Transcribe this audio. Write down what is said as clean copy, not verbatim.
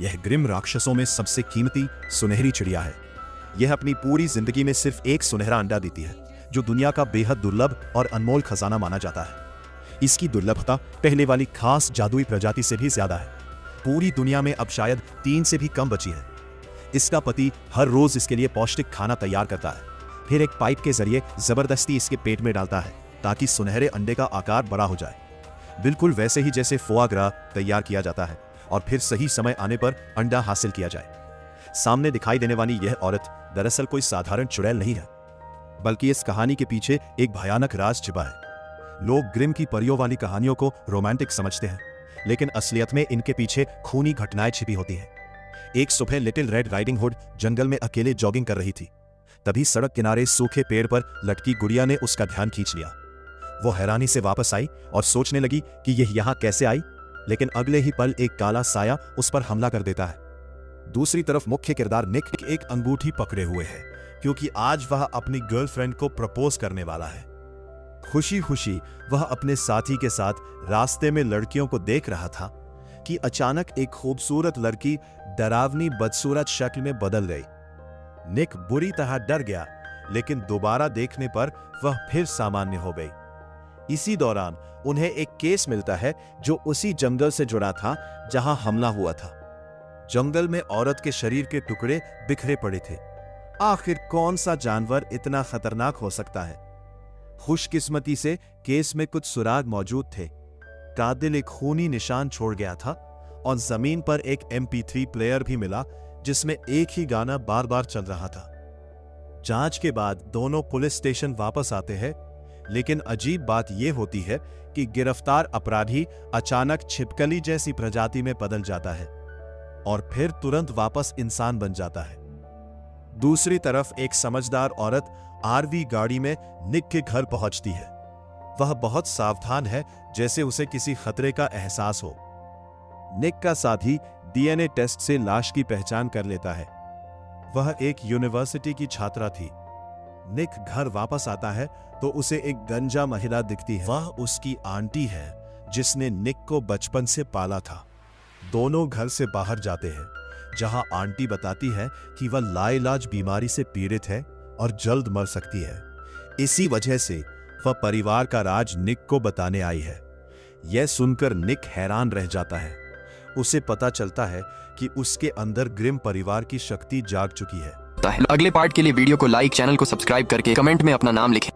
यह ग्रिम राक्षसों में सबसे कीमती सुनहरी चिड़िया है। यह अपनी पूरी जिंदगी में सिर्फ एक सुनहरा अंडा देती है, जो दुनिया का बेहद दुर्लभ और अनमोल खजाना माना जाता है। इसकी दुर्लभता पहले वाली खास जादुई प्रजाति से भी ज्यादा है। पूरी दुनिया में अब शायद 3 से भी कम बची है। इसका पति हर रोज इसके लिए पौष्टिक खाना तैयार करता है, फिर एक पाइप के जरिए जबरदस्ती इसके पेट में डालता है ताकि सुनहरे अंडे का आकार बड़ा हो जाए, बिल्कुल वैसे ही जैसे फोआ ग्रा तैयार किया जाता है और फिर सही समय आने पर अंडा हासिल किया जाए। सामने दिखाई देने वाली यह औरत दरअसल कोई साधारण चुड़ैल नहीं है, बल्कि इस कहानी के पीछे एक भयानक राज छिपा है। लोग ग्रिम की परियों वाली कहानियों को रोमांटिक समझते हैं, लेकिन असलियत में इनके पीछे खूनी घटनाएं छिपी होती हैं। एक सुबह लिटिल रेड राइडिंग हुड जंगल में अकेले जॉगिंग कर रही थी। तभी सड़क किनारे सूखे पेड़ पर लटकी गुड़िया ने उसका ध्यान खींच लिया। वो हैरानी से वापस आई और सोचने लगी कि यह यहां कैसे आई, लेकिन अगले ही पल एक काला साया उस पर हमला कर देता है। दूसरी तरफ मुख्य किरदार निक एक अंगूठी पकड़े हुए है, क्योंकि आज वह अपनी गर्लफ्रेंड को प्रपोज करने वाला है। खुशी खुशी वह अपने साथी के साथ रास्ते में लड़कियों को देख रहा था कि अचानक एक खूबसूरत लड़की डरावनी बदसूरत शक्ल में बदल गई। निक बुरी तरह डर गया, लेकिन दोबारा देखने पर वह फिर सामान्य हो गई। इसी दौरान उन्हें एक केस मिलता है जो उसी जंगल से जुड़ा था जहां हमला हुआ था। जंगल में औरत के शरीर के टुकड़े बिखरे पड़े थे। आखिर कौन सा जानवर इतना खतरनाक हो सकता है? खुशकिस्मती से केस में कुछ सुराग मौजूद थे। कातिल एक खूनी निशान छोड़ गया था और जमीन पर एक MP3 प्लेयर भी मिला, जिसमें एक ही गाना बार बार चल रहा था। जांच के बाद दोनों पुलिस स्टेशन वापस आते हैं, लेकिन अजीब बात यह होती है कि गिरफ्तार अपराधी अचानक छिपकली जैसी प्रजाति में बदल जाता है और फिर तुरंत वापस इंसान बन जाता है। दूसरी तरफ एक समझदार औरत RV गाड़ी में निक के घर पहुंचती है। वह बहुत सावधान है, जैसे उसे किसी खतरे का एहसास हो। निक का साथी DNA टेस्ट से लाश की पहचान कर लेता है। वह एक यूनिवर्सिटी की छात्रा थी। निक घर वापस आता है तो उसे एक गंजा महिला दिखती है। वह उसकी आंटी है, जिसने निक को बचपन से पाला था। दोनों घर से बाहर जाते हैं, जहां आंटी बताती है कि वह लाइलाज बीमारी से पीड़ित है और जल्द मर सकती है। इसी वजह से वह परिवार का राज निक को बताने आई है। यह सुनकर निक हैरान रह जाता है। उसे पता चलता है कि उसके अंदर ग्रिम परिवार की शक्ति जाग चुकी है। अगले पार्ट के लिए वीडियो को लाइक, चैनल को सब्सक्राइब करके कमेंट में अपना नाम लिखें।